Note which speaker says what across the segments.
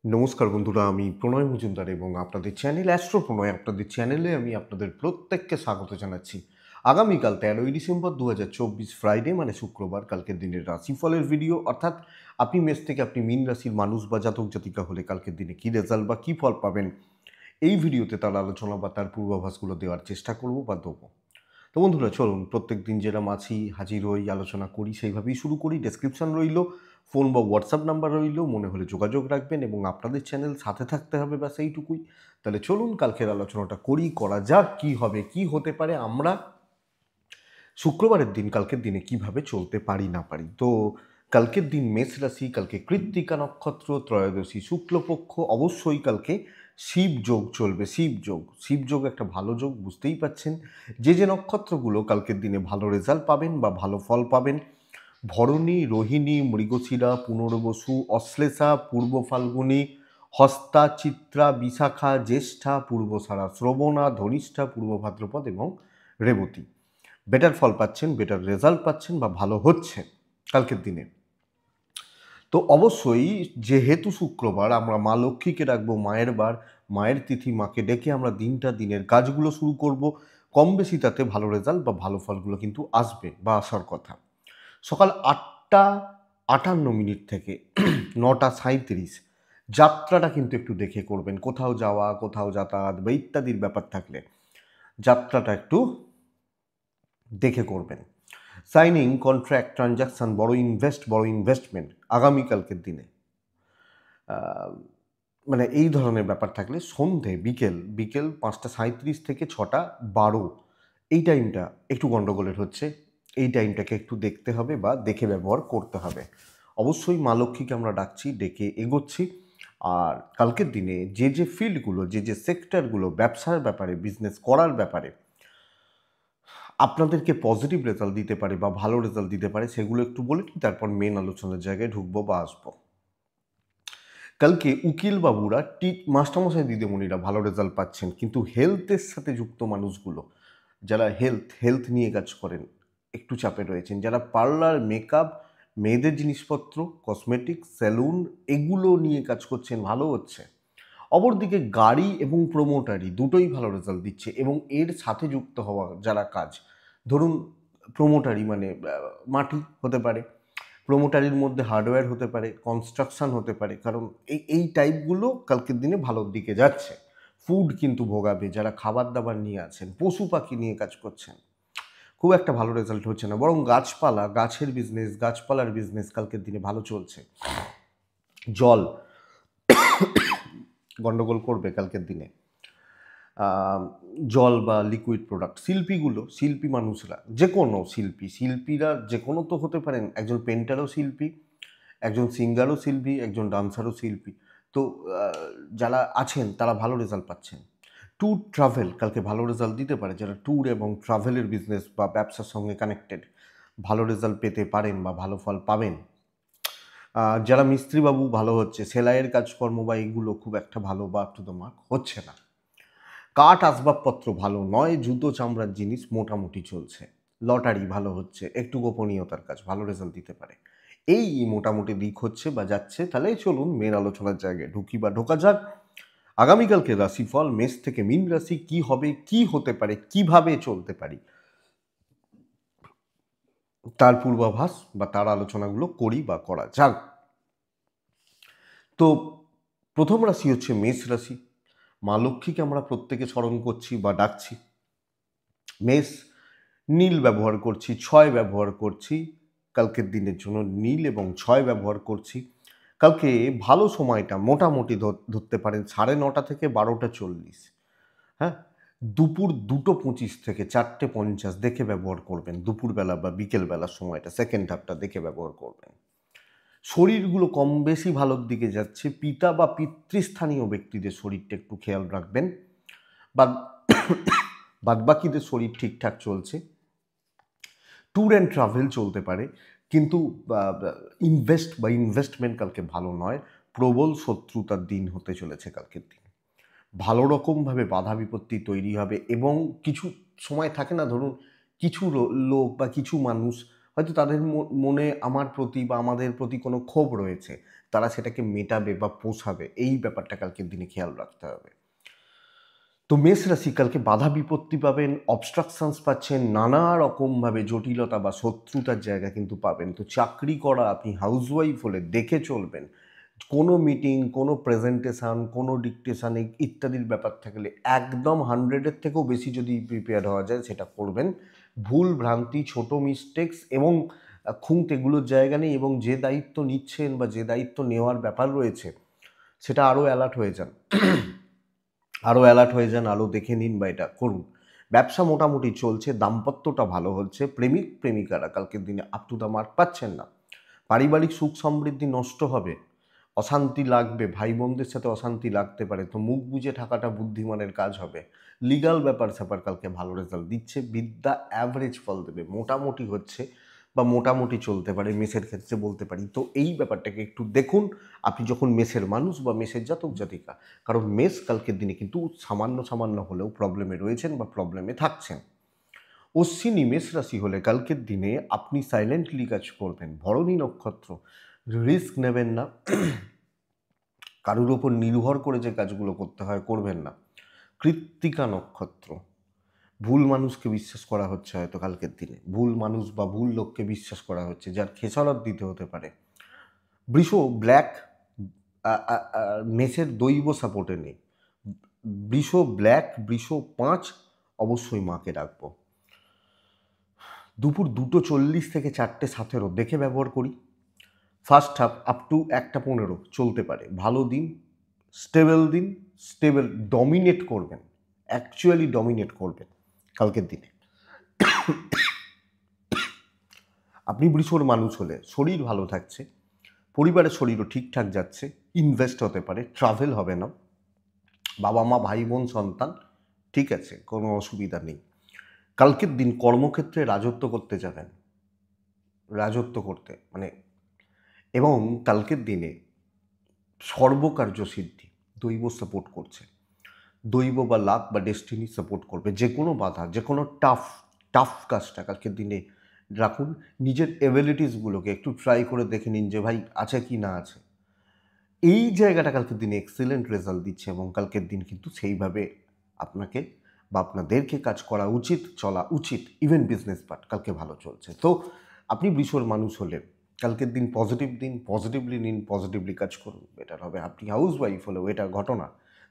Speaker 1: নমস্কার বন্ধুরা, আমি প্রণয় মজুমদার এবং আপনাদের চ্যানেল অ্যাস্ট্রো প্রণয় আপনাদের চ্যানেলে আমি আপনাদের প্রত্যেককে স্বাগত জানাচ্ছি। আগামীকাল 13ই ডিসেম্বর 2024 ফ্রাইডে মানে শুক্রবার, কালকের দিনের রাশিফলের ভিডিও। অর্থাৎ আপনি মেষ থেকে আপনি মীন রাশির মানুষ বা জাতক জাতিকা হলে কালকের দিনে কী রেজাল্ট বা কী ফল পাবেন, এই ভিডিওতে তার আলোচনা বা তার পূর্বাভাসগুলো দেওয়ার চেষ্টা করব বা দেবো। তো বন্ধুরা, চলুন প্রত্যেক দিন যেরকম আছি হাজির হই, আলোচনা করি, সেইভাবেই শুরু করি। ডেসক্রিপশন রইল, ফোন বা হোয়াটসঅ্যাপ নাম্বার রইল, মনে হলে যোগাযোগ রাখবেন এবং আপনাদের চ্যানেল সাথে থাকতে হবে, ব্যাস এইটুকুই। তাহলে চলুন কালকের আলোচনাটা করা যাক। কী হবে, কী হতে পারে, আমরা শুক্রবারের দিন কালকের দিনে কিভাবে চলতে পারি না পারি। তো কালকের দিন মেষ রাশি, কালকে কৃত্তিকা নক্ষত্র, ত্রয়োদশী শুক্লপক্ষ। অবশ্যই কালকে শিব যোগ চলবে। শিব যোগ একটা ভালো যোগ, বুঝতেই পাচ্ছেন। যে নক্ষত্রগুলো কালকের দিনে ভালো রেজাল্ট পাবেন বা ভালো ফল পাবেন: ভরণী, রোহিণী, মৃগশিরা, পুনর্বসু, অশ্লেষা, পূর্ব ফাল্গুনী, হস্তা, চিত্রা, বিশাখা, জ্যেষ্ঠা, পূর্বসারা, শ্রবণা, ধনিষ্ঠা, পূর্ব ভাদ্রপদ এবং রেবতী। বেটার ফল পাচ্ছেন, বেটার রেজাল্ট পাচ্ছেন বা ভালো হচ্ছে কালকের দিনে। তো অবশ্যই, যেহেতু শুক্রবার, আমরা মা লক্ষ্মীকে রাখবো মায়ের বার, মায়ের তিথি, মাকে ডেকে আমরা দিনের কাজগুলো শুরু করব। কম বেশি তাতে ভালো রেজাল্ট বা ভালো ফলগুলো কিন্তু আসবে বা আসার কথা। সকাল 8টা 58 মিনিট থেকে 9টা 37, যাত্রাটা কিন্তু একটু দেখে করবেন। কোথাও যাওয়া, কোথাও যাতায়াত বা ইত্যাদির ব্যাপার থাকলে যাত্রাটা একটু দেখে করবেন। সাইনিং, কন্ট্রাক্ট, ট্রানজাকশান, বড় ইনভেস্টমেন্ট আগামীকালকের দিনে মানে এই ধরনের ব্যাপার থাকলে সন্ধে বিকেল বিকেল 5টা 37 থেকে 6টা 12, এই টাইমটা একটু গণ্ডগোলের হচ্ছে। এই টাইমটাকে একটু দেখতে হবে বা দেখে ব্যবহার করতে হবে। অবশ্যই মা লক্ষ্মীকে আমরা ডাকছি, ডেকে এগোচ্ছি। আর কালকের দিনে যে ফিল্ডগুলো, যে সেক্টরগুলো ব্যবসার ব্যাপারে, বিজনেস করার ব্যাপারে আপনাদেরকে পজিটিভ রেজাল্ট দিতে পারে বা ভালো রেজাল্ট দিতে পারে, সেগুলো একটু বলে নিই, তারপর মেন আলোচনার জায়গায় ঢুকবো বা আসবো। কালকে উকিল বাবুরা, মাস্টারমশাই দিদিমণিরা ভালো রেজাল্ট পাচ্ছেন, কিন্তু হেলথের সাথে যুক্ত মানুষগুলো, যারা হেলথ নিয়ে কাজ করেন, একটু চাপে রয়েছেন। যারা পার্লার, মেকআপ, মেয়েদের জিনিসপত্র, কসমেটিক, সেলুন এগুলো নিয়ে কাজ করছেন, ভালো হচ্ছে। অপরদিকে গাড়ি এবং প্রোমোটারি দুটোই ভালো রেজাল্ট দিচ্ছে এবং এর সাথে যুক্ত হওয়া যারা কাজ, ধরুন প্রোমোটারি মানে মাটি হতে পারে, প্রোমোটারির মধ্যে হার্ডওয়্যার হতে পারে, কনস্ট্রাকশন হতে পারে, কারণ এই টাইপগুলো কালকের দিনে ভালোর দিকে যাচ্ছে। ফুড কিন্তু ভোগাবে, যারা খাবার দাবার নিয়ে আছেন, পশু পাখি নিয়ে কাজ করছেন, খুব একটা ভালো রেজাল্ট হচ্ছে না। বরং গাছের বিজনেস, গাছপালার বিজনেস কালকের দিনে ভালো চলছে। জল গন্ডগোল করবে কালকের দিনে। জল বা লিকুইড প্রোডাক্ট, শিল্পী মানুষরা, যে কোনো শিল্পীরা যে কোনো তো হতে পারেন। একজন পেন্টারও শিল্পী, একজন সিঙ্গারও শিল্পী, একজন ডান্সারও শিল্পী। তো যারা আছেন তারা ভালো রেজাল্ট পাচ্ছেন। ট্যুর ট্রাভেল কালকে ভালো রেজাল্ট দিতে পারে। যারা ট্যুর এবং ট্রাভেলের বিজনেস বা ব্যবসার সঙ্গে কানেক্টেড, ভালো রেজাল্ট পেতে পারেন বা ভালো ফল পাবেন। যারা মিস্ত্রিবাবু, ভালো হচ্ছে। সেলাইয়ের কাজকর্ম বা এগুলো খুব একটা ভালো বা টু দ্য মার্ক হচ্ছে না। কাঠ আসবাবপত্র ভালো নয়, জুতো চামড়ার জিনিস মোটামুটি চলছে। লটারি ভালো হচ্ছে, একটু গোপনীয়তার কাজ ভালো রেজাল্ট দিতে পারে। এই মোটামুটি দিক হচ্ছে বা যাচ্ছে। তাহলে চলুন মেন আলোচনার জায়গায় ঢুকি বা ঢোকা যাক। আগামীকালকে রাশিফল, মেষ থেকে মীন রাশি, কি হবে, কি হতে পারে, কিভাবে চলতে পারি, তার পূর্বাভাস বা তার আলোচনাগুলো করি বা করা যাক। তো প্রথম রাশি হচ্ছে মেষ রাশি। মা লক্ষ্মীকে আমরা প্রত্যেকে স্মরণ করছি বা ডাকছি। মেষ, নীল ব্যবহার করছি, 6 ব্যবহার করছি। কালকের দিনের জন্য নীল এবং 6 ব্যবহার করছি। কালকে ভালো সময়টা মোটামুটি ধরতে পারেন 9:30 থেকে 12টা 40। হ্যাঁ, দুপুর 2:25 থেকে 4:50 দেখে ব্যবহার করবেন। দুপুরবেলা বা বিকেলবেলার সময়টা, সেকেন্ড হাফটা দেখে ব্যবহার করবেন। শরীরগুলো কম বেশি ভালোর দিকে যাচ্ছে। পিতা বা পিতৃস্থানীয় ব্যক্তিদের শরীরটা একটু খেয়াল রাখবেন। বাদ বাদবাকিদের শরীর ঠিকঠাক চলছে। ট্যুর অ্যান্ড ট্রাভেল চলতে পারে, কিন্তু ইনভেস্টমেন্ট কালকে ভালো নয়। প্রবল শত্রুতার দিন হতে চলেছে কালকের দিন। ভালো রকমভাবে বাধা বিপত্তি তৈরি হবে এবং কিছু সময় থাকে না, ধরুন কিছু লোক বা কিছু মানুষ হয়তো তাদের মনে আমার প্রতি বা আমাদের প্রতি কোনো ক্ষোভ রয়েছে, তারা সেটাকে মেটাবে বা পোষাবে, এই ব্যাপারটা কালকের দিনে খেয়াল রাখতে হবে। তো মেষ রাশি কালকে বাধা বিপত্তি পাবেন, অবস্ট্রাকশনস পাচ্ছেন, নানা রকমভাবে জটিলতা বা শত্রুতার জায়গা কিন্তু পাবেন। তো চাকরি করা, আপনি হাউসওয়াইফ হলে দেখে চলবেন। কোনো মিটিং, কোনো প্রেজেন্টেশন, কোনো ডিকটেশন ইত্যাদির ব্যাপার থাকলে একদম 100-এর থেকেও বেশি যদি প্রিপেয়ার হওয়া যায় সেটা করবেন। ভুল ভ্রান্তি, ছোট মিস্টেক্স এবং খুঁত এগুলোর জায়গা নেই, এবং যে দায়িত্ব নিচ্ছেন বা যে দায়িত্ব নেওয়ার ব্যাপার রয়েছে সেটা আরও অ্যালার্ট হয়ে যান, আরও অ্যালার্ট হয়ে যান, আরও দেখে নিন বা এটা করুন। ব্যবসা মোটামুটি চলছে, দাম্পত্যটা ভালো হচ্ছে, প্রেমিক প্রেমিকারা কালকের দিনে আপ টু দ্য মার্ক পাচ্ছেন না, পারিবারিক সুখ সমৃদ্ধি নষ্ট হবে, অশান্তি লাগবে, ভাই বোনদের সাথে অশান্তি লাগতে পারে, তো মুখ বুজে থাকাটা বুদ্ধিমানের কাজ হবে। লিগাল ব্যাপার স্যাপার কালকে ভালো রেজাল্ট দিচ্ছে, বিদ্যা অ্যাভারেজ ফল দেবে, মোটামুটি হচ্ছে বা মোটামুটি চলতে পারে মেষের ক্ষেত্রে বলতে পারি। তো এই ব্যাপারটাকে একটু দেখুন আপনি যখন মেষের মানুষ বা মেষের জাতক জাতিকা, কারণ মেষ কালকের দিনে কিন্তু সামান্য সামান্য হলেও প্রবলেমে রয়েছেন বা প্রবলেমে থাকছেন। অশ্বিনী মেষ রাশি হলে কালকের দিনে আপনি সাইলেন্টলি কাজ করবেন। ভরণী নক্ষত্র, রিস্ক নেবেন না, কারুর ওপর নির্ভর করে যে কাজগুলো করতে হয় করবেন না। কৃত্তিকা নক্ষত্র, ভুল মানুষকে বিশ্বাস করা হচ্ছে হয়তো কালকের দিনে, ভুল মানুষ বা ভুল লোককে বিশ্বাস করা হচ্ছে যার খেসারত দিতে হতে পারে। বৃষ, ব্ল্যাক, মেষের দৈব সাপোর্টে নেই। বৃষ ব্ল্যাক, বৃষ 5 অবশ্যই মাকে রাখবো। দুপুর 2:40 থেকে 4:17 দেখে ব্যবহার করি। ফার্স্ট হাফ আপ টু 1:15 চলতে পারে, ভালো দিন, স্টেবল দিন, স্টেবল ডমিনেট করবেন, অ্যাকচুয়ালি ডমিনেট করবেন কালকের দিনে। আপনি বৃষর মানুষ হলে শরীর ভালো থাকছে, পরিবারের শরীরও ঠিকঠাক যাচ্ছে, ইনভেস্ট হতে পারে, ট্রাভেল হবে না, বাবা মা ভাই বোন সন্তান ঠিক আছে, কোনো অসুবিধা নেই। কালকের দিন কর্মক্ষেত্রে রাজত্ব করতে যাবেন, রাজত্ব করতে মানে, এবং কালকের দিনে সর্বকার্য সিদ্ধি দৈব সাপোর্ট করছে, দৈব বা লাক বা ডেস্টিনি সাপোর্ট করবে। যে কোনো বাধা, যে কোনো টাফ কাজটা কালকের দিনে রাখুন, নিজের এবিলিটিসগুলোকে একটু ট্রাই করে দেখে নিন যে ভাই আছে কি না আছে। এই জায়গাটা কালকের দিনে এক্সেলেন্ট রেজাল্ট দিচ্ছে, এবং কালকের দিন কিন্তু সেইভাবে আপনাকে বা আপনাদেরকে কাজ করা উচিত, চলা উচিত। ইভেন বিজনেস পার্ট কালকে ভালো চলছে। তো আপনি বৃষর মানুষ হলে কালকের দিন পজিটিভ দিন, পজিটিভলি নিন, পজিটিভলি কাজ করুন, বেটার হবে। আপনি হাউস ওয়াইফ হলেও এটা ঘটনা।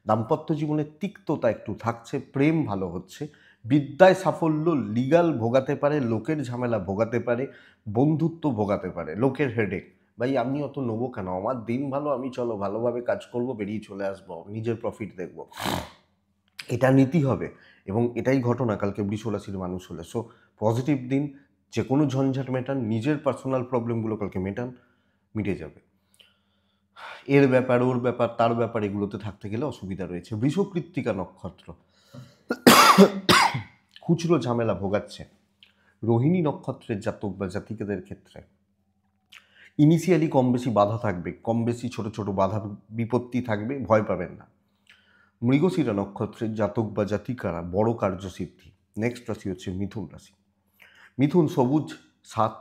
Speaker 1: দাম্পত্য জীবনে তিক্ততা একটু থাকছে, প্রেম ভালো হচ্ছে, বিদ্যায় সাফল্য, লিগাল ভোগাতে পারে, লোকের ঝামেলা ভোগাতে পারে, বন্ধুত্ব ভোগাতে পারে, লোকের হেডেক। ভাই আমি অত নেবো কেন, আমার দিন ভালো, আমি চলো ভালোভাবে কাজ করব, বেরিয়ে চলে আসবো, নিজের প্রফিট দেখব, এটা নীতি হবে। এবং এটাই ঘটনা কালকে বৃষ রাশির মানুষ হলে। সো পজিটিভ দিন, যে কোনো ঝঞ্ঝাট মেটান, নিজের পার্সোনাল প্রবলেমগুলো কালকে মেটান, মিটে যাবে। এর ব্যাপার, ওর ব্যাপার, তার ব্যাপার, এগুলোতে থাকতে গেলে অসুবিধা রয়েছে। বৃষ কৃত্তিকা নক্ষত্র, খুচরো ঝামেলা ভোগাচ্ছে। রোহিণী নক্ষত্রের জাতক বা জাতিকাদের ক্ষেত্রে ইনিশিয়ালি কম বেশি বাধা থাকবে, কম বেশি ছোট ছোট বাধা বিপত্তি থাকবে, ভয় পাবেন না। মৃগশিরা নক্ষত্রের জাতক বা জাতিকারা বড় কার্যসিদ্ধি। নেক্সট রাশি হচ্ছে মিথুন রাশি। মিথুন সবুজ 7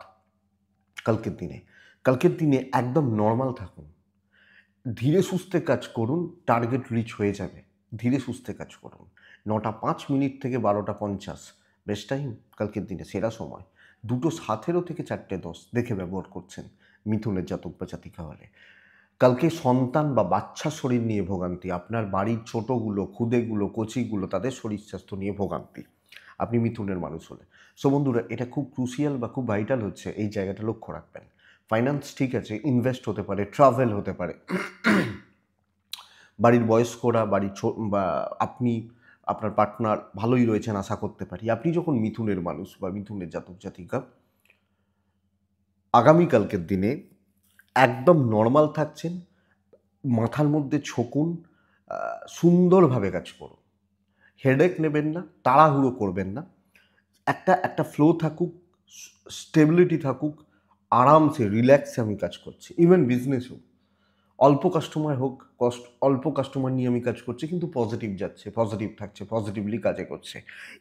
Speaker 1: কালকের দিনে, কালকের দিনে একদম নর্মাল থাকুন, ধীরে সুস্থে কাজ করুন, টার্গেট রিচ হয়ে যাবে। ধীরে সুস্থে কাজ করুন। 9:05 থেকে 12:50 বেস্ট টাইম কালকের দিনে, সেরা সময়। 2:17 থেকে 4:10 দেখে ব্যবহার করছেন মিথুনের জাতক বা জাতিকা হলে। কালকে সন্তান বা বাচ্চার শরীর নিয়ে ভোগান্তি, আপনার বাড়ির ছোটোগুলো, খুদেগুলো, কচিগুলো, তাদের শরীর স্বাস্থ্য নিয়ে ভোগান্তি আপনি মিথুনের মানুষ হলে। সো বন্ধুরা, এটা খুব ক্রুশিয়াল বা খুব ভাইটাল হচ্ছে, এই জায়গাটা লক্ষ্য রাখবেন। ফাইন্যান্স ঠিক আছে, ইনভেস্ট হতে পারে, ট্রাভেল হতে পারে, বাড়ির বয়স্করা, বাড়ির বা আপনি, আপনার পার্টনার ভালোই রয়েছেন আশা করতে পারি। আপনি যখন মিথুনের মানুষ বা মিথুনের জাতক জাতিকা, আগামীকালকের দিনে একদম নর্মাল থাকছেন, মাথার মধ্যে ঝোঁকুন, সুন্দরভাবে কাজ করুন, হেডেক নেবেন না, তাড়াহুড়ো করবেন না, একটা ফ্লো থাকুক, স্টেবিলিটি থাকুক, আরামসে রিল্যাক্সে আমি কাজ করছি। ইভেন বিজনেসও অল্প কাস্টমার হোক, অল্প কাস্টমার নিয়ে আমি কাজ করছি, কিন্তু পজিটিভ যাচ্ছে, পজিটিভ থাকছে, পজিটিভলি কাজে করছে।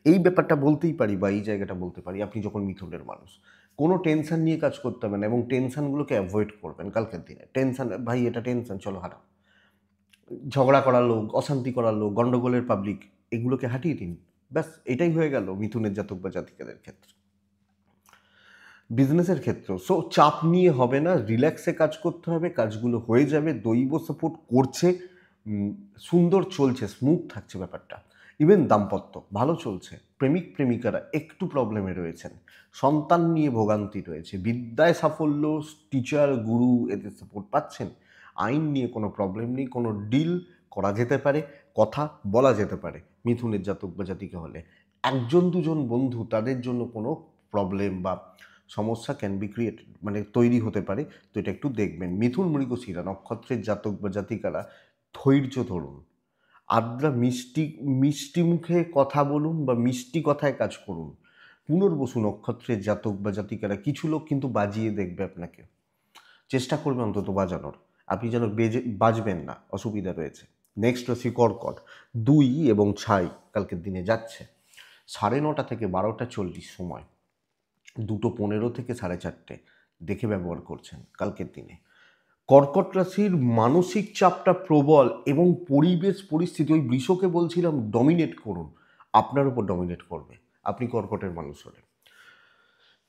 Speaker 1: এই ব্যাপারটা বলতেই পারি বা এই জায়গাটা বলতে পারি আপনি যখন মিথুনের মানুষ। কোনো টেনশন নিয়ে কাজ করতে হবে না এবং টেনশনগুলোকে অ্যাভয়েড করবেন কালকের দিনে। টেনশন, ভাই এটা টেনশন, চলো হাঁটাও। ঝগড়া করার লোক, অশান্তি করার লোক, গণ্ডগোলের পাবলিক, এগুলোকে হাঁটিয়ে দিন। ব্যাস এটাই হয়ে গেল মিথুনের জাতক বা জাতিকাদের ক্ষেত্রে। বিজনেসের ক্ষেত্রেও চাপ নিয়ে হবে না, রিল্যাক্সে কাজ করতে হবে, কাজগুলো হয়ে যাবে, দৈব সাপোর্ট করছে, সুন্দর চলছে, স্মুথ থাকছে ব্যাপারটা। ইভেন দাম্পত্য ভালো চলছে, প্রেমিক প্রেমিকারা একটু প্রবলেমে রয়েছেন, সন্তান নিয়ে ভোগান্তি রয়েছে, বিদ্যায় সাফল্য, টিচার গুরু এদের সাপোর্ট পাচ্ছেন, আইন নিয়ে কোনো প্রবলেম নেই, কোনো ডিল করা যেতে পারে, কথা বলা যেতে পারে মিথুনের জাতক বা জাতিকা হলে। একজন দুজন বন্ধু তাদের জন্য কোনো প্রবলেম বা সমস্যা ক্যান বি ক্রিয়েটেড, মানে তৈরি হতে পারে। তো এটা একটু দেখবেন। মিথুন মৃগশিরা নক্ষত্রের জাতক বা জাতিকারা ধৈর্য ধরুন, আদ্রা মিষ্টি মিষ্টি মুখে কথা বলুন বা মিষ্টি কথায় কাজ করুন। পুনর্বসু নক্ষত্রের জাতক বা জাতিকারা কিছু লোক কিন্তু বাজিয়ে দেখবে আপনাকে, চেষ্টা করবে অন্তত বাজানোর, আপনি যেন বাজবেন না, অসুবিধা রয়েছে। নেক্সট রাশি কর্কট, 2 এবং 6 কালকের দিনে যাচ্ছে 9:30 থেকে 12:40 সময়, 2:15 থেকে 4:30 দেখে ব্যবহার করছেন কালকের দিনে। কর্কট রাশির মানসিক চাপটা প্রবল এবং পরিবেশ পরিস্থিতি, ওই বৃষকে বলছিলাম ডমিনেট করুন, আপনার উপর ডমিনেট করবে। আপনি কর্কটের মানুষ হলে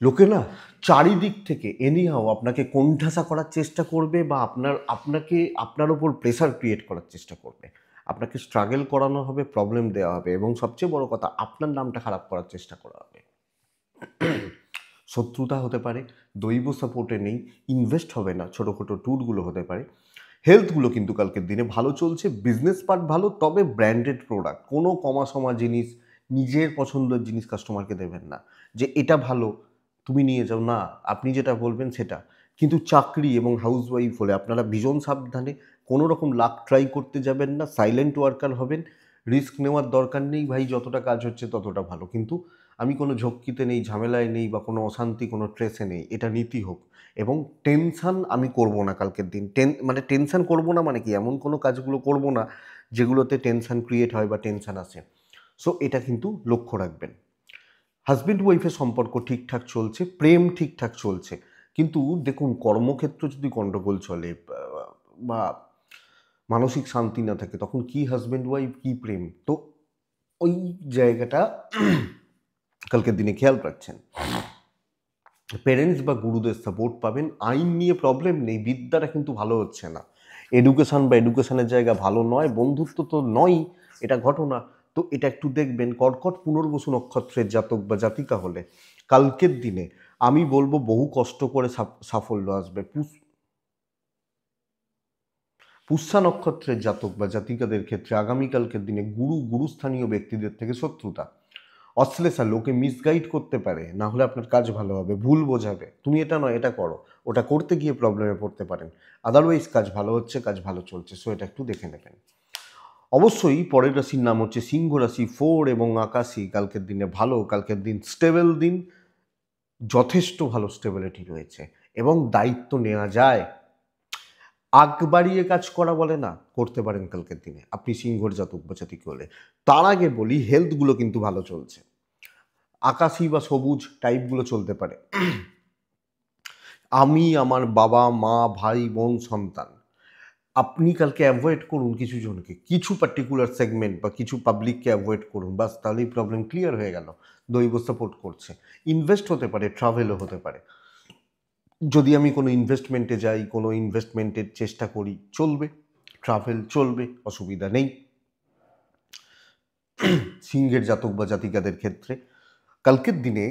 Speaker 1: লোকে না চারিদিক থেকে এনিহাও আপনাকে কোণঠাসা করার চেষ্টা করবে বা আপনার ওপর প্রেসার ক্রিয়েট করার চেষ্টা করবে, আপনাকে স্ট্রাগল করানো হবে, প্রবলেম দেওয়া হবে এবং সবচেয়ে বড় কথা আপনার নামটা খারাপ করার চেষ্টা করা হবে। শত্রুতা হতে পারে, দৈব সাপোর্টে নেই, ইনভেস্ট হবে না, ছোটোখাটো ট্যুরগুলো হতে পারে। হেলথগুলো কিন্তু কালকের দিনে ভালো চলছে, বিজনেস পার্ট ভালো, তবে ব্র্যান্ডেড প্রোডাক্ট, কোনো কমা জিনিস, নিজের পছন্দের জিনিস কাস্টমারকে দেবেন না যে এটা ভালো তুমি নিয়ে যাও, না, আপনি যেটা বলবেন সেটা। কিন্তু চাকরি এবং হাউসওয়াইফ হলে আপনারা ভীষণ সাবধানে, কোনো রকম লাক ট্রাই করতে যাবেন না, সাইলেন্ট ওয়ার্কার হবেন, রিস্ক নেওয়ার দরকার নেই, ভাই যতটা কাজ হচ্ছে ততটা ভালো, কিন্তু আমি কোনো ঝক্কিতে নেই, ঝামেলায় নেই বা কোনো অশান্তি, কোনো ট্রেসে নেই, এটা নীতি হোক। এবং টেনশান আমি করব না কালকের দিন, টেনশান করব না মানে কি, এমন কোনো কাজগুলো করব না যেগুলোতে টেনশান ক্রিয়েট হয় বা টেনশান আসে। এটা কিন্তু লক্ষ্য রাখবেন। হাজব্যান্ড ওয়াইফের সম্পর্ক ঠিকঠাক চলছে, প্রেম ঠিকঠাক চলছে, কিন্তু দেখুন কর্মক্ষেত্র যদি গণ্ডগোল চলে বা মানসিক শান্তি না থাকে, তখন কি হাজব্যান্ড ওয়াইফ কি প্রেম, তো ওই জায়গাটা কালকের দিনে খেয়াল রাখছেন। পেরেন্টস বা গুরুদের সাপোর্ট পাবেন, আইন নিয়ে প্রবলেম নেই, বিদ্যাটা কিন্তু ভালো হচ্ছে না, এডুকেশন বা এডুকেশনের জায়গা ভালো নয়, বন্ধুত্ব তো নয়, এটা ঘটনা। তো এটা একটু দেখবেন। কর্কট পুনর্বসু নক্ষত্রের জাতক বা জাতিকা হলে কালকের দিনে আমি বলবো বহু কষ্ট করে সাফল্য আসবে। পুষ্যা নক্ষত্রের জাতক বা জাতিকাদের ক্ষেত্রে আগামীকালকের দিনে গুরুস্থানীয় ব্যক্তিদের থেকে শত্রুতা, অশ্লেষা, লোকে মিসগাইড করতে পারে, না হলে আপনার কাজ ভালো হবে, ভুল বোঝাবে, তুমি এটা নয় এটা করো, ওটা করতে গিয়ে প্রবলেমে পড়তে পারেন। আদারওয়াইজ কাজ ভালো হচ্ছে, কাজ ভালো চলছে, এটা একটু দেখে নেবেন। অবশ্যই পরের রাশির নাম হচ্ছে সিংহ রাশি, 4 এবং আকাশী কালকের দিনে ভালো, কালকের দিন স্টেবল দিন, যথেষ্ট ভালো স্টেবিলিটি রয়েছে এবং দায়িত্ব নেওয়া যায়, আগ বাড়িয়ে কাজ করা বলে না, করতে পারেন কালকের দিনে আপনি সিংহর জাতক বা জাতিকে হলে। তার আগে বলি হেলথগুলো কিন্তু ভালো চলছে, আকাশি বা সবুজ টাইপগুলো চলতে পারে। আমি, আমার বাবা মা, ভাই বোন, সন্তান, আপনি কালকে অ্যাভয়েড করুন কিছু জনকে, কিছু পার্টিকুলার সেগমেন্ট বা কিছু পাবলিককে অ্যাভয়েড করুন, বাস তাহলেই প্রবলেম ক্লিয়ার হয়ে গেল। দৈব সাপোর্ট করছে, ইনভেস্ট হতে পারে, ট্রাভেলও হতে পারে, যদি আমি কোনো ইনভেস্টমেন্টে যাই, কোনো ইনভেস্টমেন্টের চেষ্টা করি, চলবে, ট্রাভেল চলবে, অসুবিধা নেই। সিংহের জাতক বা জাতিকাদের ক্ষেত্রে কালকের দিনে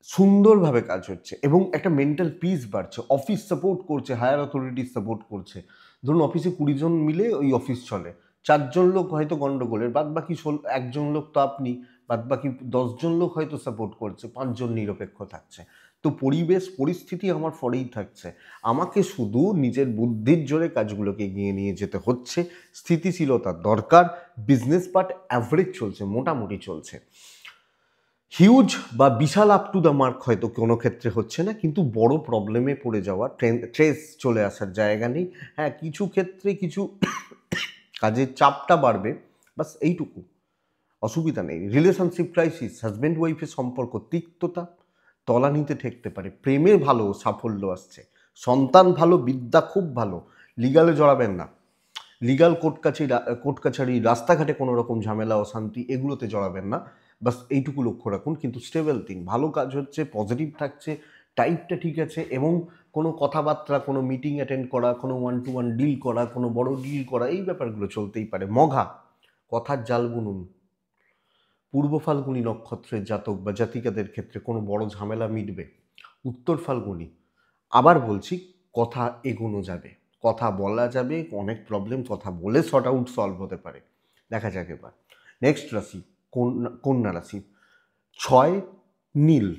Speaker 1: সুন্দরভাবে কাজ হচ্ছে এবং একটা মেন্টাল পিস বাড়ছে, অফিস সাপোর্ট করছে, হায়ার অথরিটি সাপোর্ট করছে। ধরুন অফিসে 20 জন মিলে ওই অফিস চলে, 4 জন লোক হয়তো গণ্ডগোলের, বাদ বাকি 1 জন লোক তো আপনি, বাদ বাকি 10 জন লোক হয়তো সাপোর্ট করছে, 5 জন নিরপেক্ষ থাকছে। তো পরিবেশ পরিস্থিতি আমার ফরেই থাকছে, আমাকে শুধু নিজের বুদ্ধির জোরে কাজগুলোকে এগিয়ে নিয়ে যেতে হচ্ছে, স্থিতিশীলতার দরকার। বিজনেস পার্ট অ্যাভারেজ চলছে, মোটামুটি চলছে, হিউজ বা বিশাল আপ টু দ্য মার্ক হয়তো কোনো ক্ষেত্রে হচ্ছে না, কিন্তু বড় প্রবলেমে পড়ে যাওয়া, ট্রেস চলে আসার জায়গা নেই। হ্যাঁ, কিছু ক্ষেত্রে কিছু কাজের চাপটা বাড়বে, বাস এইটুকু, অসুবিধা নেই। রিলেশনশিপ ক্রাইসিস, হাজব্যান্ড ওয়াইফের সম্পর্ক তিক্ততা, তলানিতে ঠেকতে পারে। প্রেমে ভালো সাফল্য আসছে, সন্তান ভালো, বিদ্যা খুব ভালো। লিগালে জড়াবেন না, লিগাল কোর্ট কাছারি রাস্তাঘাটে কোনো রকম ঝামেলা অশান্তি এগুলোতে জড়াবেন না, বাস এইটুকু লক্ষ্য রাখুন। কিন্তু স্টেবল দিন, ভালো কাজ হচ্ছে, পজিটিভ থাকছে, টাইপটা ঠিক আছে, এবং কোনো কথাবার্তা, কোনো মিটিং অ্যাটেন্ড করা, কোনো ওয়ান টু ওয়ান ডিল করা, কোনো বড় ডিল করা, এই ব্যাপারগুলো চলতেই পারে। মঘা, কথার জাল বুনুন। পূর্ব ফাল্গুনী নক্ষত্রের জাতক বা জাতিকাদের ক্ষেত্রে কোনো বড় ঝামেলা মিটবে। উত্তর ফাল্গুনী, আবার বলছি, কথা এগোনো যাবে, কথা বলা যাবে, অনেক প্রবলেম কথা বলে শর্ট আউট সলভ হতে পারে। দেখা যাক এবার নেক্সট রাশি কন্যা রাশি। 6 নীল,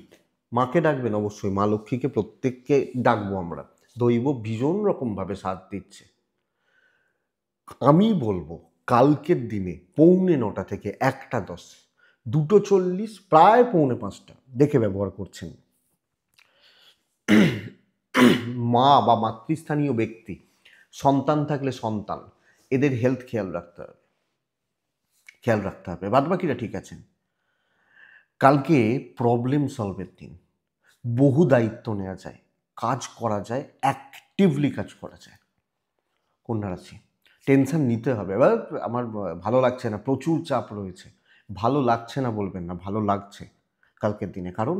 Speaker 1: মাকে ডাকবেন অবশ্যই, মা লক্ষ্মীকে প্রত্যেককে ডাকবো আমরা। দৈব ভীষণ রকমভাবে সাথ দিচ্ছে। আমি বলবো কালকের দিনে 4:45 থেকে 1:10, 2:40, প্রায় 4:45 দেখে ব্যবহার করছেন। মা বা মাতৃস্থানীয় ব্যক্তি, সন্তান থাকলে সন্তান, এদের হেলথ খেয়াল রাখতে হবে। বাদবাকিরা ঠিক আছেন। কালকে প্রবলেম সলভের দিন, বহু দায়িত্ব নেওয়া যায়, কাজ করা যায়, অ্যাক্টিভলি কাজ করা যায়। কন্যা রাশি, টেনশন নিতে হবে। এবার আমার ভালো লাগছে না, প্রচুর চাপ রয়েছে, ভালো লাগছে না বলবেন না, ভালো লাগছে কালকের দিনে, কারণ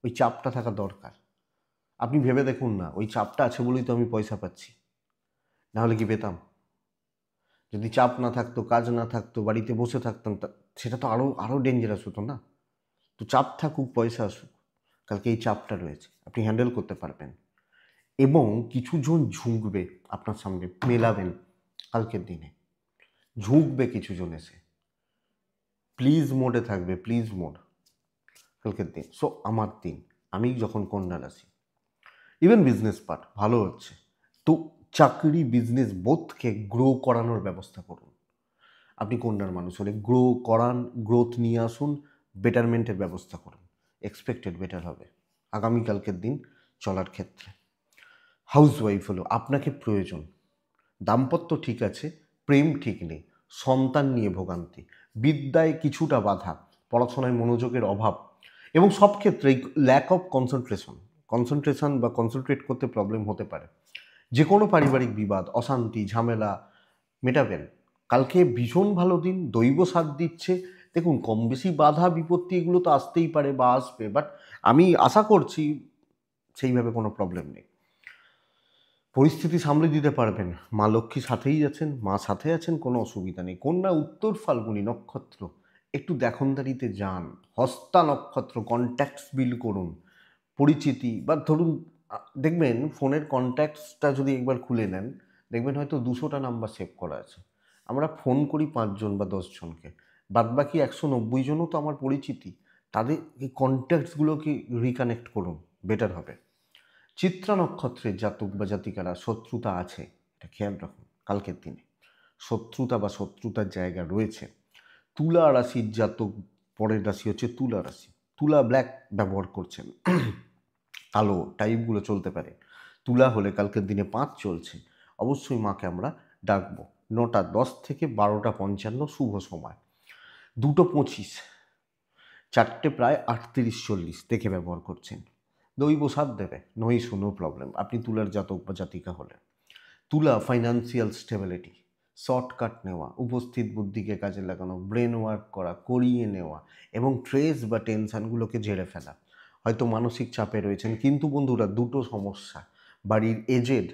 Speaker 1: ওই চাপটা থাকা দরকার। আপনি ভেবে দেখুন না, ওই চাপটা আছে বলেই তো আমি পয়সা পাচ্ছি, নাহলে কি পেতাম? যদি চাপ না থাকতো, কাজ না থাকতো, বাড়িতে বসে থাকতাম, সেটা তো আরও আরও ডেঞ্জারাস হতো না? তো চাপ থাকুক, পয়সা আসুক, কালকে এই চাপটা রয়েছে, আপনি হ্যান্ডেল করতে পারবেন। এবং কিছুজন ঝুঁকবে আপনার সামনে, মেলাবেন কালকের দিনে, ঝুঁকবে কিছুজন এসে, প্লিজ মোডে থাকবে, প্লিজ মোড কালকের দিন। সো আমার দিন, আমি যখন কন্যা রাশি, ইভেন বিজনেস পার্ট ভালো হচ্ছে, তো চাকরি বিজনেস বোথকে গ্রো করানোর ব্যবস্থা করুন। আপনি কন্যার মানুষ হলে গ্রো করান, গ্রোথ নিয়ে আসুন, বেটারমেন্টের ব্যবস্থা করুন, এক্সপেক্টেড বেটার হবে আগামীকালকের দিন চলার ক্ষেত্রে। হাউসওয়াইফ হলো আপনাকে প্রয়োজন, দাম্পত্য ঠিক আছে, প্রেম ঠিক নেই, সন্তান নিয়ে ভোগান্তি, বিদ্যায় কিছুটা বাধা, পড়াশোনায় মনোযোগের অভাব, এবং সব ক্ষেত্রেই ল্যাক অফ কনসেন্ট্রেশন বা কনসেন্ট্রেট করতে প্রবলেম হতে পারে। যে কোনো পারিবারিক বিবাদ, অশান্তি, ঝামেলা মেটাবেন। কালকে ভীষণ ভালো দিন, দৈব সাথ দিচ্ছে। দেখুন, কম বেশি বাধা বিপত্তি এগুলো তো আসতেই পারে বা আসবে, বাট আমি আশা করছি সেইভাবে কোনো প্রবলেম নেই, পরিস্থিতি সামলে দিতে পারবেন। মা লক্ষ্মী সাথেই আছেন, মা সাথে আছেন, কোনো অসুবিধা নেই। কন্যা উত্তর ফাল্গুনী নক্ষত্র, একটু দেখনদারিতে যান, হস্তা নক্ষত্র, কন্ট্যাক্টস বিল্ড করুন, পরিচিতি বা ধরুন দেখবেন ফোনের কন্ট্যাক্টসটা যদি একবার খুলে নেন, দেখবেন হয়তো 200টা নাম্বার সেভ করা আছে। আমরা ফোন করি 5 জন বা 10 জনকে, বাদবাকি 190 জনও তো আমার পরিচিতি। তাদের এই কন্ট্যাক্টসগুলোকে রিকানেক্ট করুন, বেটার হবে। চিত্রা নক্ষত্রের জাতক বা জাতিকারা, শত্রুতা আছে, এটা খেয়াল রাখুন কালকের দিনে, শত্রুতা বা শত্রুতার জায়গা রয়েছে। তুলা রাশির জাতক, পরের রাশি হচ্ছে তুলা রাশি। তুলা ব্ল্যাক ব্যবহার করছেন, কালো টাইপগুলো চলতে পারে। তুলা হলে কালকের দিনে 5 চলছে, অবশ্যই মাকে আমরা ডাকবো। 9:10 থেকে 12:55 শুভ সময়। 2:25, 4টে প্রায় 38-40 দেখে ব্যবহার করছেন। দৈব সাথ দেবে, নই নো প্রবলেম। আপনি তুলার জাতক বা জাতিকা হলে, তুলা ফাইন্যান্সিয়াল স্টেবিলিটি, শর্টকাট নেওয়া, উপস্থিত বুদ্ধিকে কাজে লাগানো, ব্রেন ওয়ার্ক করা, করিয়ে নেওয়া, এবং স্ট্রেস বা টেনশানগুলোকে ঝেড়ে ফেলা। হয়তো মানসিক চাপে রয়েছেন, কিন্তু বন্ধুরা দুটো সমস্যা, বাড়ির এজেড,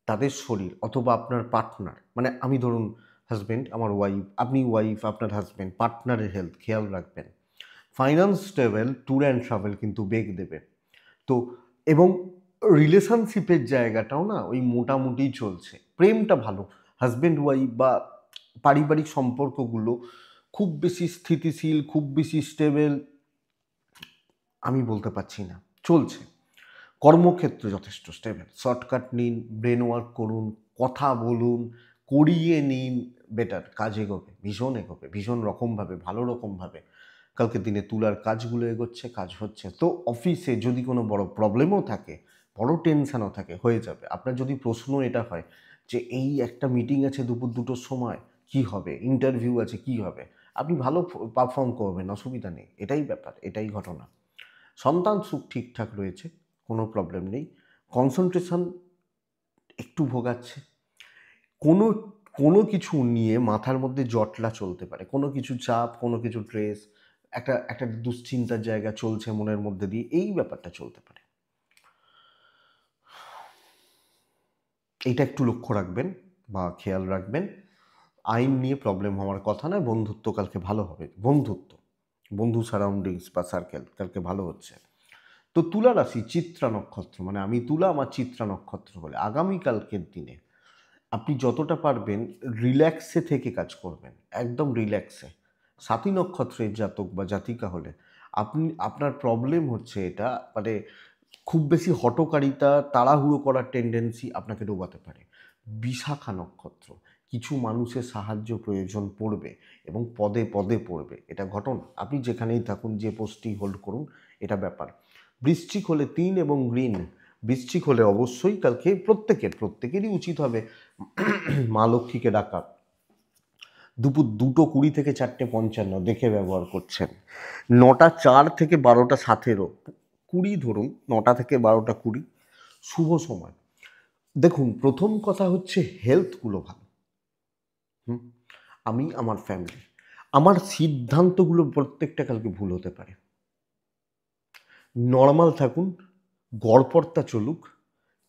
Speaker 1: তাদের শরীর, অথবা আপনার পার্টনার, মানে আমি ধরুন হাজব্যান্ড, আমার ওয়াইফ, আপনি ওয়াইফ, আপনার হাজব্যান্ড, পার্টনারের হেলথ খেয়াল রাখবেন। Finance stable, tour and travel কিন্তু বেগ দেবে। তো এবং রিলেশনশিপের জায়গাটাও না ওই মোটামুটি চলছে, প্রেমটা ভালো, হাজব্যান্ড ওয়াইফ বা পারিবারিক সম্পর্কগুলো খুব বেশি স্থিতিশীল, খুব বেশি স্টেবল আমি বলতে পারছি না, চলছে। কর্মক্ষেত্রে যথেষ্ট স্টেবল, শর্টকাট নিন, ব্রেন ওয়ার্ক করুন, কথা বলুন, করিয়ে নিন, বেটার, কাজ এগোবে, ভীষণ রকমভাবে, ভালো রকমভাবে কালকের দিনে তুলার কাজগুলো এগোচ্ছে, কাজ হচ্ছে। তো অফিসে যদি কোনো বড় প্রবলেমও থাকে, বড় টেনশানও থাকে, হয়ে যাবে। আপনার যদি প্রশ্ন এটা হয় যে এই একটা মিটিং আছে দুপুর 2টোর সময়, কি হবে, ইন্টারভিউ আছে, কি হবে, আপনি ভালো পারফর্ম করবেন, অসুবিধা নেই, এটাই ব্যাপার, এটাই ঘটনা। সন্তান সুখ ঠিকঠাক রয়েছে, কোনো প্রবলেম নেই। কনসেন্ট্রেশন একটু ভোগাচ্ছে। কোনো কোনো কিছু নিয়ে মাথার মধ্যে জটলা চলতে পারে, কোনো কিছু চাপ, কোনো কিছু স্ট্রেস, একটা একটা দুশ্চিন্তার জায়গা চলছে মনের মধ্যে দিয়ে, এই ব্যাপারটা চলতে পারে। এইটা একটু লক্ষ্য রাখবেন বা খেয়াল রাখবেন। আইন নিয়ে প্রবলেম হওয়ার কথা নয়, বন্ধুত্ব কালকে ভালো হবে। বন্ধু সারাউন্ডিংস বা সার্কেল কালকে ভালো হচ্ছে। তো তুলা রাশি চিত্রা নক্ষত্র, মানে আমি তুলা, আমার চিত্রা নক্ষত্র বলে আগামীকালকের দিনে আপনি যতটা পারবেন রিল্যাক্সে থেকে কাজ করবেন, একদম রিল্যাক্সে। সাথী নক্ষত্রের জাতক বা জাতিকা হলে আপনার প্রবলেম হচ্ছে এটা, মানে খুব বেশি হঠকারিতা, তাড়াহুড়ো করার টেন্ডেন্সি আপনাকে ডোবাতে পারে। বিশাখা নক্ষত্র, কিছু মানুষের সাহায্য প্রয়োজন পড়বে এবং পদে পদে পড়বে, এটা ঘটনা। আপনি যেখানেই থাকুন, যে পোস্টই হোল্ড করুন, এটা ব্যাপার। বৃশ্চিক হলে 3 এবং গ্রিন, বৃশ্চিক হলে অবশ্যই কালকে প্রত্যেকেরই উচিত হবে মা লক্ষ্মীকে ডাকা। দুপুর 2:20 থেকে 4:55 দেখে ব্যবহার করছেন। 9:04 থেকে 12:17, 20 ধরুন, 9টা থেকে 12:20 শুভ সময়। দেখুন, প্রথম কথা হচ্ছে হেলথগুলো ভালো। আমি, আমার ফ্যামিলি, আমার সিদ্ধান্তগুলো প্রত্যেকটা কালকে ভুল হতে পারে। নর্মাল থাকুন, গড়পড়তা চলুক,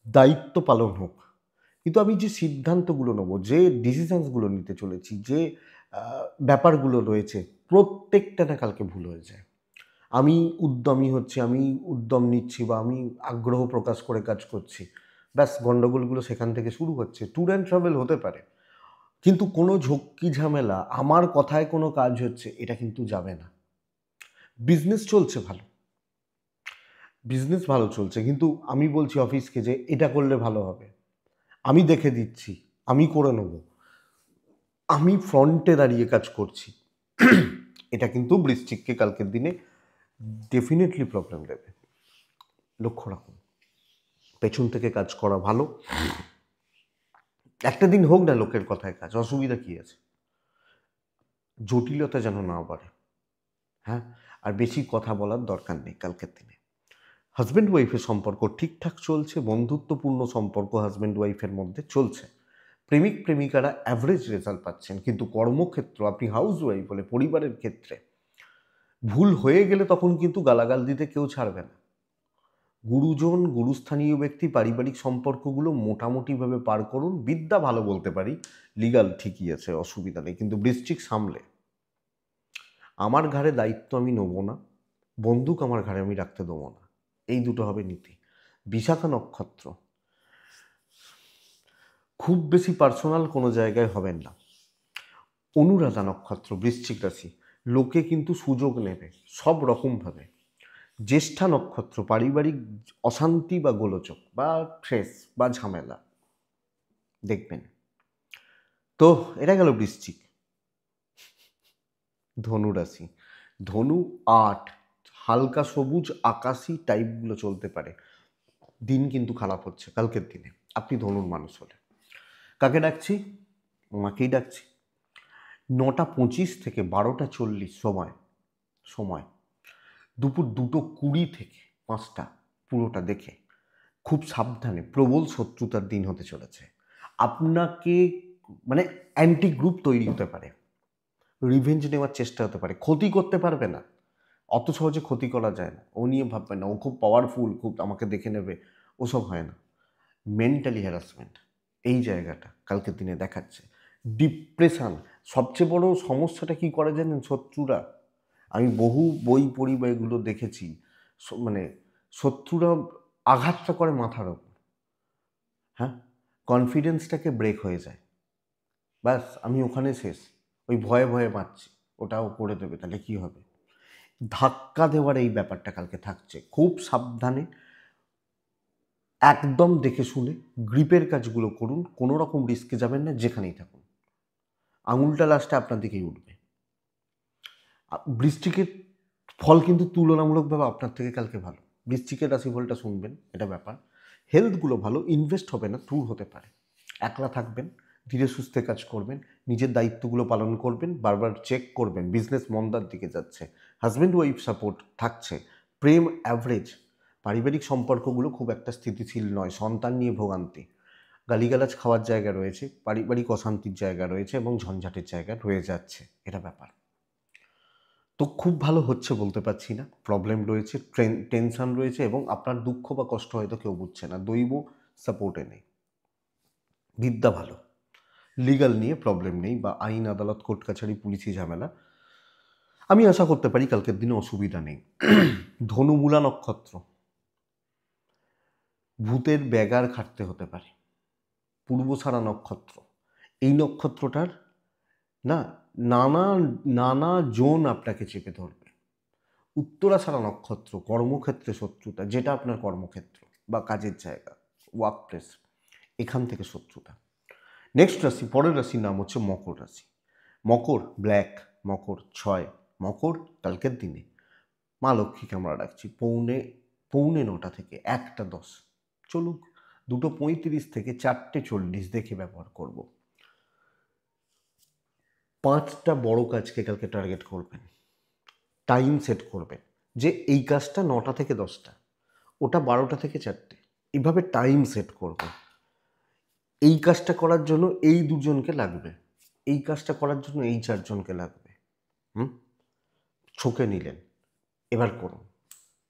Speaker 1: দায়িত্ব পালন হোক, কিন্তু আমি যে সিদ্ধান্তগুলো নেব, যে ডিসিশনসগুলো নিতে চলেছি, যে ব্যাপারগুলো রয়েছে, প্রত্যেকটা না কালকে ভুল হয়ে যায়। আমি উদ্যমী হচ্ছি, আমি উদ্যম নিচ্ছি বা আমি আগ্রহ প্রকাশ করে কাজ করছি, ব্যাস গণ্ডগোলগুলো সেখান থেকে শুরু হচ্ছে। ট্যুর অ্যান্ড ট্রাভেল হতে পারে, কিন্তু কোনো ঝক্কি ঝামেলা, আমার কথায় কোনো কাজ হচ্ছে, এটা কিন্তু যাবে না। বিজনেস চলছে ভালো, বিজনেস ভালো চলছে, কিন্তু আমি বলছি অফিসকে যে এটা করলে ভালো হবে, আমি দেখে দিচ্ছি, আমি করে নেব, আমি ফ্রন্টে দাঁড়িয়ে কাজ করছি, এটা কিন্তু বৃশ্চিককে কালকের দিনে ডেফিনেটলি প্রবলেম দেবে। লক্ষ্য রাখুন, পেছন থেকে কাজ করা ভালো। একটা দিন হোক না লোকের কথায় কাজ, অসুবিধা কী আছে? জটিলতা যেন না বাড়ে। হ্যাঁ, আর বেশি কথা বলার দরকার নেই কালকের দিনে। হাজব্যান্ড ওয়াইফের সম্পর্ক ঠিকঠাক চলছে, বন্ধুত্বপূর্ণ সম্পর্ক হাজব্যান্ড ওয়াইফের মধ্যে চলছে। প্রেমিক প্রেমিকারা অ্যাভারেজ রেজাল্ট পাচ্ছেন, কিন্তু কর্মক্ষেত্র, আপনি হাউস ওয়াইফ বলে পরিবারের ক্ষেত্রে ভুল হয়ে গেলে তখন কিন্তু গালাগাল দিতে কেউ ছাড়বে না। গুরুজন, গুরুস্থানীয় ব্যক্তি, পারিবারিক সম্পর্কগুলো মোটামুটিভাবে পার করুন। বিদ্যা ভালো বলতে পারি, লিগাল ঠিকই আছে, অসুবিধা নেই, কিন্তু বৃশ্চিক সামলে। আমার ঘাড়ে দায়িত্ব আমি নেবো না, বন্দুক আমার ঘাড়ে আমি রাখতে দেবো না, এই দুটো হবে নীতি। বিশাখা নক্ষত্র, খুব বেশি পার্সোনাল কোনো জায়গায় হবেন না। অনুরাধা নক্ষত্র, বৃশ্চিক রাশি, লোকে কিন্তু সুযোগ নেবে সব রকমভাবে। জ্যেষ্ঠা নক্ষত্র, পারিবারিক অশান্তি বা গোলযোগ বা স্ট্রেস বা ঝামেলা দেখবেন। তো এটা গেল বৃশ্চিক। ধনু রাশি, ধনু 8, হালকা সবুজ আকাশি টাইপগুলো চলতে পারে। দিন কিন্তু খারাপ হচ্ছে কালকের দিনে, আপনি ধনুর মানুষ হলে। কাকে ডাকছি? মাকেই ডাকছি। 9:25 থেকে 12:40 সময়, দুপুর 2:20 থেকে 5টা, পুরোটা দেখে খুব সাবধানে। প্রবল শত্রুতার দিন হতে চলেছে। আপনাকে, মানে অ্যান্টি গ্রুপ তৈরি হতে পারে, রিভেঞ্জ নেওয়ার চেষ্টা হতে পারে। ক্ষতি করতে পারবে না, অত সহজে ক্ষতি করা যায় না, ও নিয়ে ভাববেন না, ও খুব পাওয়ারফুল, খুব আমাকে দেখে নেবে, ওসব হয় না। মেন্টালি হ্যারাসমেন্ট, এই জায়গাটা কালকের দিনে দেখাচ্ছে। ডিপ্রেশান, সবচেয়ে বড় সমস্যাটা কি করে জানেন শত্রুরা? আমি বহু বই পড়ি বা এগুলো দেখেছি, মানে শত্রুরা আঘাতটা করে মাথার ওপর। হ্যাঁ, কনফিডেন্সটাকে ব্রেক হয়ে যায়, ব্যাস আমি ওখানে শেষ। ওই ভয়ে ভয়ে পাচ্ছি, ওটাও করে দেবে, তাহলে কি হবে? ধাক্কা দেওয়ার এই ব্যাপারটা কালকে থাকছে, খুব সাবধানে, একদম দেখে শুনে গ্রিপের কাজগুলো করুন, কোনো রকম রিস্কে যাবেন না, যেখানেই থাকুন। আঙুলটা লাস্টে আপনার দিকেই উঠবে। বৃশ্চিকের ফল কিন্তু তুলনামূলকভাবে আপনার থেকে কালকে ভালো। বৃশ্চিকের রাশিফলটা শুনবেন, এটা ব্যাপার। হেলথগুলো ভালো, ইনভেস্ট হবে না, ট্যুর হতে পারে। একলা থাকবেন, ধীরে সুস্থে কাজ করবেন, নিজের দায়িত্বগুলো পালন করবেন, বারবার চেক করবেন, বিজনেস মন্দার দিকে যাচ্ছে, হাজব্যান্ড ওয়াইফ সাপোর্ট থাকছে, প্রেম অ্যাভারেজ, পারিবারিক সম্পর্কগুলো খুব একটা স্থিতিশীল নয়, সন্তান নিয়ে ভোগান্তি, গালিগালাজ খাওয়ার জায়গা রয়েছে, পারিবারিক অশান্তির জায়গা রয়েছে এবং ঝঞ্ঝাটের জায়গা রয়ে যাচ্ছে, এটা ব্যাপার। তো খুব ভালো হচ্ছে বলতে পারছি না, প্রবলেম রয়েছে, টেনশন রয়েছে এবং আপনার দুঃখ বা কষ্ট হয়তো কেউ বুঝছে না, দৈব সাপোর্টে নেই। বিদ্যা ভালো, লিগাল নিয়ে প্রবলেম নেই বা আইন আদালত কোর্ট কাছারি পুলিশি ঝামেলা আমি আশা করতে পারি কালকের দিনে অসুবিধা নেই। ধনুমূলা নক্ষত্র, ভূতের ব্যাগার খাটতে হতে পারে। পূর্বসারা নক্ষত্র, এই নক্ষত্রটার না নানা নানা জোন আপনাকে চেপে ধরবে। উত্তরাষাঢ়া নক্ষত্র, কর্মক্ষেত্রে শত্রুতা, যেটা আপনার কর্মক্ষেত্র বা কাজের জায়গা, ওয়ার্ক প্লেস, এখান থেকে শত্রুতা। নেক্সট রাশি, পরের রাশির নাম হচ্ছে মকর রাশি। মকর ব্ল্যাক, মকর 6, মকর কালকের দিনে মা লক্ষ্মীকে আমরা ডাকছি 8:45 থেকে 1:10, চলুক 2:35 থেকে 4:40 দেখে ব্যবহার করব। 5টা বড় কাজকে কালকে টার্গেট করবেন, টাইম সেট করবেন যে এই কাজটা 9টা থেকে 10টা, ওটা 12টা থেকে 4টে, এইভাবে টাইম সেট করবেন। এই কাজটা করার জন্য এই 2জনকে লাগবে, এই কাজটা করার জন্য এই 4জনকে লাগবে। ছকে নিলেন, এবার করুন,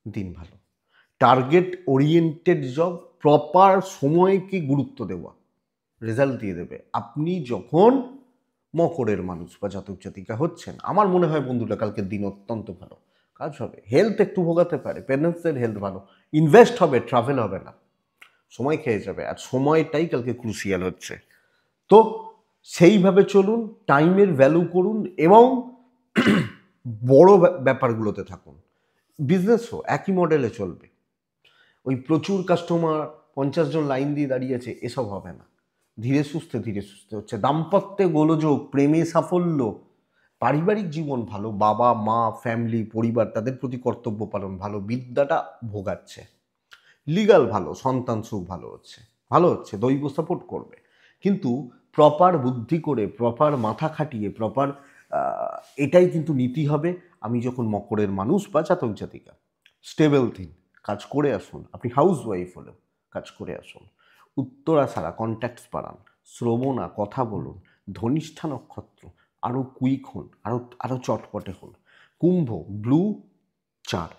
Speaker 1: দিন ভালো। টার্গেট ওরিয়েন্টেড জব, প্রপার সময়কে গুরুত্ব দেওয়া রেজাল্ট দিয়ে দেবে। আপনি যখন মকরের মানুষ বা জাতক জাতিকা হচ্ছেন, আমার মনে হয় বন্ধুরা কালকের দিন অত্যন্ত ভালো, কাজ হবে, হেলথ একটু ভোগাতে পারে, প্যারেন্টসদের হেলথ ভালো, ইনভেস্ট হবে, ট্রাভেল হবে না, সময় খেয়ে যাবে, আর সময়টাই কালকে ক্রুশিয়াল হচ্ছে। তো সেইভাবে চলুন, টাইমের ভ্যালু করুন এবং বড় ব্যাপারগুলোতে থাকুন। বিজনেসও একই মডেলে চলবে, ওই প্রচুর কাস্টমার 50 জন লাইন দিয়ে দাঁড়িয়েছে এসব হবে না, ধীরে সুস্থে হচ্ছে। দাম্পত্যে গোলযোগ, প্রেমে সাফল্য, পারিবারিক জীবন ভালো, বাবা মা ফ্যামিলি পরিবার তাদের প্রতি কর্তব্য পালন ভালো, বিদ্যাটা ভোগাচ্ছে, লিগাল ভালো, সন্তান সুখ ভালো হচ্ছে, দৈব সাপোর্ট করবে। কিন্তু প্রপার বুদ্ধি করে, প্রপার মাথা খাটিয়ে, প্রপার এটাই কিন্তু নীতি হবে। আমি যখন মকরের মানুষ বা জাতক জাতিকা, স্টেবল থিং, কাজ করে আসুন, আপনি হাউস ওয়াইফ হলেও কাজ করে আসুন। উত্তরাষাঢ়া কন্ট্যাক্টস বাড়ান, শ্রবণা কথা বলুন, ধনিষ্ঠা নক্ষত্র আরও কুইক হন, আরও চটপটে হন। কুম্ভ ব্লু 4,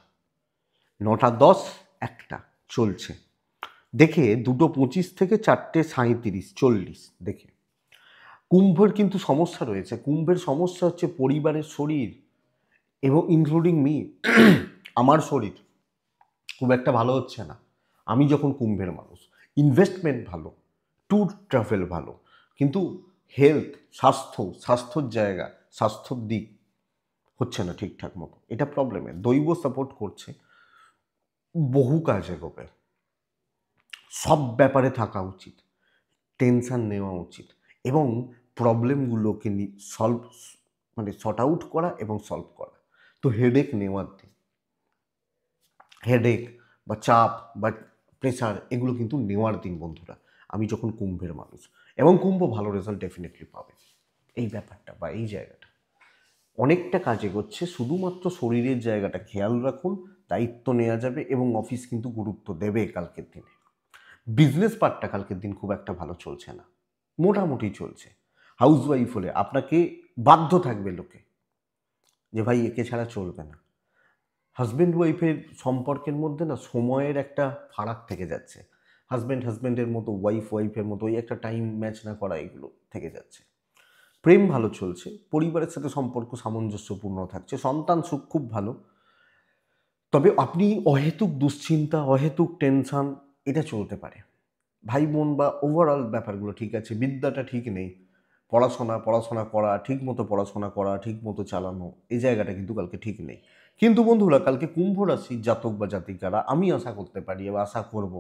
Speaker 1: 9টা 10, 1টা চলছে দেখে 2:25 থেকে 4:37, 40 দেখে। কুম্ভের কিন্তু সমস্যা রয়েছে, কুম্ভের সমস্যা হচ্ছে পরিবারের শরীর এবং ইনক্লুডিং মি, আমার শরীর খুব একটা ভালো হচ্ছে না। আমি যখন কুম্ভের মানুষ, ইনভেস্টমেন্ট ভালো, ট্যুর ট্রাভেল ভালো, কিন্তু হেলথ, স্বাস্থ্যর জায়গা, স্বাস্থ্যর দিক হচ্ছে না ঠিকঠাক মতো, এটা প্রবলেমের। দৈব সাপোর্ট করছে, বহু কাজ এগোবে, সব ব্যাপারে থাকা উচিত, টেনশান নেওয়া উচিত এবং প্রবলেমগুলোকে শর্ট আউট করা এবং সলভ করা। তো হেডেক নেওয়ার দিন, হেডেক বা চাপ বা প্রেশার এগুলো কিন্তু নেওয়ার দিন বন্ধুরা, আমি যখন কুম্ভের মানুষ, এবং কুম্ভ ভালো রেজাল্ট ডেফিনেটলি পাবে। এই ব্যাপারটা বা এই জায়গাটা অনেকটা কাজ এগোচ্ছে, শুধুমাত্র শরীরের জায়গাটা খেয়াল রাখুন, দায়িত্ব নেওয়া যাবে এবং অফিস কিন্তু গুরুত্ব দেবে কালকের দিনে। বিজনেস পার্টটা কালকের দিন খুব একটা ভালো চলছে না, মোটামুটি চলছে। হাউস ওয়াইফ হলে আপনাকে বাধ্য থাকবে লোকে যে ভাই একে ছাড়া চলবে না। হাজব্যান্ড ওয়াইফের সম্পর্কের মধ্যে না সময়ের একটা ফারাক থেকে যাচ্ছে, হাজব্যান্ডের মতো, ওয়াইফের মতো, ওই একটা টাইম ম্যাচ না করা, এগুলো থেকে যাচ্ছে। প্রেম ভালো চলছে, পরিবারের সাথে সম্পর্ক সামঞ্জস্যপূর্ণ থাকছে, সন্তান সুখ খুব ভালো। তবে আপনি অহেতুক দুশ্চিন্তা, অহেতুক টেনশন এটা চলতে পারে। ভাই বোন বা ওভারঅল ব্যাপারগুলো ঠিক আছে, বিদ্যাটা ঠিক নেই, পড়াশোনা করা, ঠিক মতো পড়াশোনা করা, ঠিক মতো চালানো, এই জায়গাটা কিন্তু কালকে ঠিক নেই। কিন্তু বন্ধুরা কালকে কুম্ভ রাশির জাতক বা জাতিকারা আমি আশা করতে পারি বা আশা করব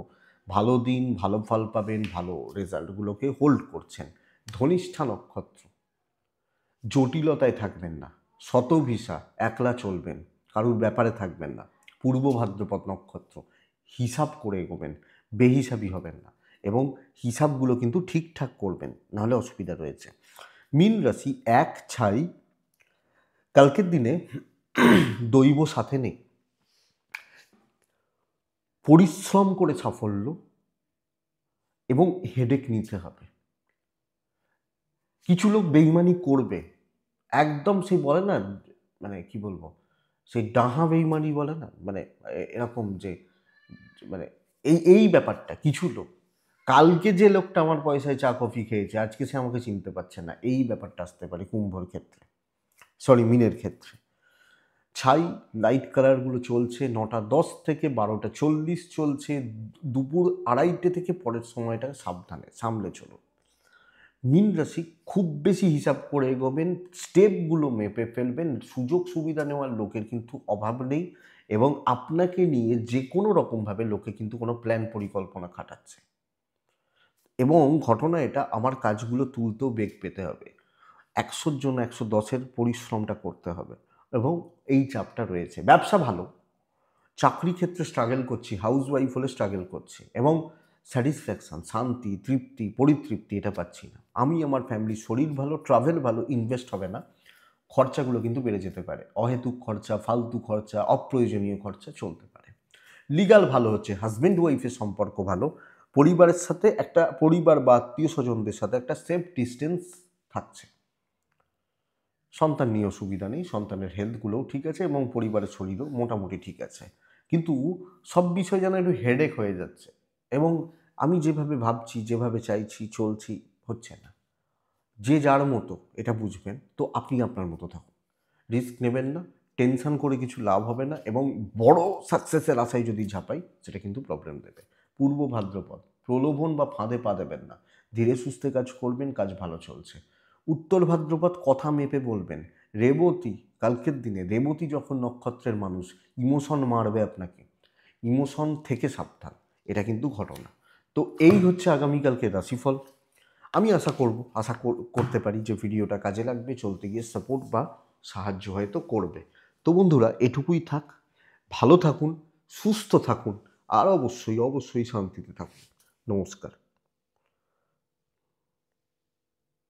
Speaker 1: ভালো দিন, ভালো ফল পাবেন, ভালো রেজাল্টগুলোকে হোল্ড করছেন। ধনিষ্ঠা নক্ষত্র, জটিলতায় থাকবেন না, শতভিসা একলা চলবেন, কারুর ব্যাপারে থাকবেন না। পূর্ব ভাদ্রপদ নক্ষত্র, হিসাব করে এগোবেন, বেহিসাবি হবেন না এবং হিসাবগুলো কিন্তু ঠিকঠাক করবেন, নাহলে অসুবিধা রয়েছে। মীন রাশি 1 কালকের দিনে দৈব সাথে নেই, পরিশ্রম করে সাফল্য এবং হেডেক নিতে হবে। কিছু লোক বেইমানি করবে, একদম সেই বলে না, মানে কি বলবো, সেই ডাহা বেইমানি বলে না, মানে এরকম যে মানে এই ব্যাপারটা। কিছু লোক, কালকে যে লোকটা আমার পয়সায় চা কফি খেয়েছে আজকে সে আমাকে চিনতে পারছে না, এই ব্যাপারটা আসতে পারে কুম্ভর ক্ষেত্রে, সরি মিনের ক্ষেত্রে। ছাই লাইট কালারগুলো চলছে 9টা 10 থেকে 12টা 40 চলছে, দুপুর 2:30 থেকে পরের সময়টা সাবধানে সামলে চলুন। মীন রাশি খুব বেশি হিসাব করে এগোবেন, স্টেপগুলো মেপে ফেলবেন, সুযোগ সুবিধা নেওয়ার লোকের কিন্তু অভাব নেই, এবং আপনাকে নিয়ে যে কোনো রকমভাবে লোকে কিন্তু কোনো প্ল্যান পরিকল্পনা খাটাচ্ছে। এবং ঘটনা এটা, আমার কাজগুলো তুলতেও বেগ পেতে হবে, 100-র জন্য 110-এর পরিশ্রমটা করতে হবে, এবং এই চাপটা রয়েছে। ব্যবসা ভালো, চাকরি ক্ষেত্রে স্ট্রাগল করছি, হাউসওয়াইফ হলে স্ট্রাগল করছি, এবং স্যাটিসফ্যাকশান, শান্তি, তৃপ্তি, পরিতৃপ্তি এটা পাচ্ছি না। আমি, আমার ফ্যামিলির শরীর ভালো, ট্রাভেল ভালো, ইনভেস্ট হবে না, খরচাগুলো কিন্তু বেড়ে যেতে পারে, অহেতুক খরচা, ফালতু খরচা, অপ্রয়োজনীয় খরচা চলতে পারে। লিগাল ভালো হচ্ছে, হাজব্যান্ড ওয়াইফের সম্পর্ক ভালো, পরিবারের সাথে একটা, পরিবার বা আত্মীয় স্বজনদের সাথে একটা সেফ ডিস্টেন্স থাকছে। সন্তান নিয়ে অসুবিধা নেই, সন্তানের হেলথগুলোও ঠিক আছে এবং পরিবারের শরীরও মোটামুটি ঠিক আছে, কিন্তু সব বিষয় যেন একটু হেডেক হয়ে যাচ্ছে, এবং আমি যেভাবে ভাবছি, যেভাবে চাইছি, চলছি, হচ্ছে না। যে যার মতো এটা বুঝবেন, তো আপনি আপনার মতো থাকুন, রিস্ক নেবেন না, টেনশন করে কিছু লাভ হবে না, এবং বড় সাকসেসের আশায় যদি ঝাঁপাই সেটা কিন্তু প্রবলেম দেবে। পূর্ব ভাদ্রপদ, প্রলোভন বা ফাঁদে পা দেবেন না, ধীরে সুস্থে কাজ করবেন, কাজ ভালো চলছে। উত্তর ভাদ্রপদ, কথা মেপে বলবেন। রেবতী, কালকের দিনে রেবতী যখন নক্ষত্রের মানুষ, ইমোশন মারবে আপনাকে, ইমোশন থেকে সাবধান, এটা কিন্তু ঘটনা। তো এই হচ্ছে আগামীকালকে রাশিফল। আমি আশা করতে পারি যে ভিডিওটা কাজে লাগবে, চলতে গিয়ে সাপোর্ট বা সাহায্য হয়তো করবে। তো বন্ধুরা, এটুকুই থাক, ভালো থাকুন, সুস্থ থাকুন, আর অবশ্যই অবশ্যই শান্তিতে থাকুন। নমস্কার।